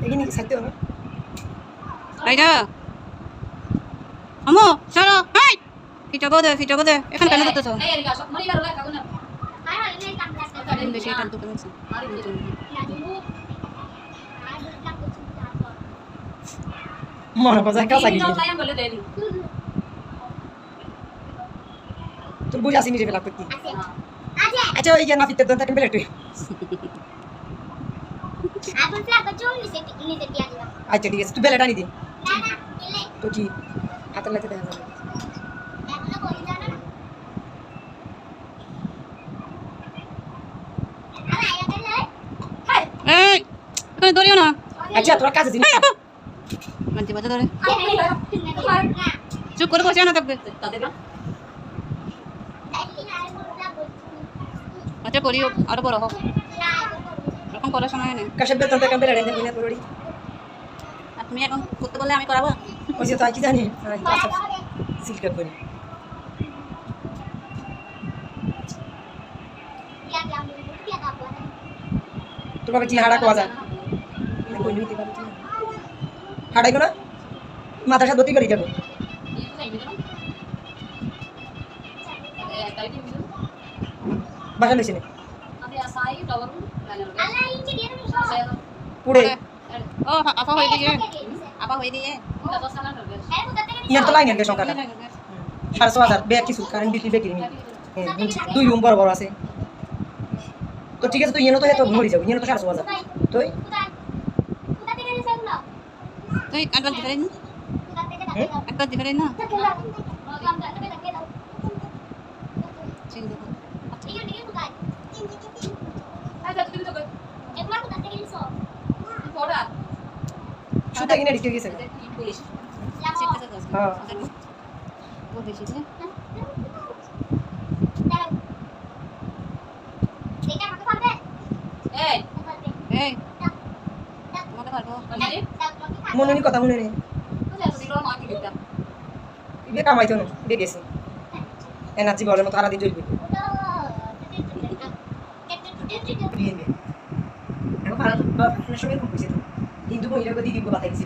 এখানে কি সাইতে হবে আইডা আমো চলো হাই ফিটা বদে এখন কেন করতেছো বেশি টান তো কেমন মনে কথা কাঁচা গিয়ে তুই বুঝ আসিনি রে বেলা করতে আচ্ছা ওই যে না ফিতে দন থাকেন বেলা তুই আচ্ছা ঠিক আছে তুই বেলা টানি দে তো কি হাতের লাগতে দেখা যাবে এই এখন দরিও না আচ্ছা তোর কাছে জিনিস মানতে বাজে ধরে চুপ করে বসে না থাকবে আচ্ছা করিও আরো বড় হোক এখন করার সময় নেই কাশের বেতন থেকে বেলা টানি না পড়ি আর তুমি এখন করতে বললে আমি করাবো ওই যে তো কি জানি সিলকা করি তোমার কি হাড়া কোয়া যায় কই নিতে পারছি হাড়াই না মাথার সাথে করে যাবো বাসা লইছে পুড়ে ও আপা হয়ে দিয়ে ইয়ার তো লাইনের গে সংখ্যাটা 7,500 ব্যাগ কিছু কারেন্ট বিল বেকিং দুই রুম বড় বড় আছে তো ঠিক আছে তুই এনে তো এত মরি যাবো এনে তো 7,500 তুই তুই অ্যাডভান্স দিতে না অ্যাডভান্স দিতে না সুতা কিনে রেখে গেছে হ্যাঁ ও বেশি না এই মনে পারবো মনে নি কথা মনে নেই ইবে কামাইতো না ইবে গেছে এনার্জি বলের মতো আরাদি জ্বলবে এখন ভারত সঙ্গে খুব বেশি হিন্দু মহিলাকে দিদি বাতাই দিছে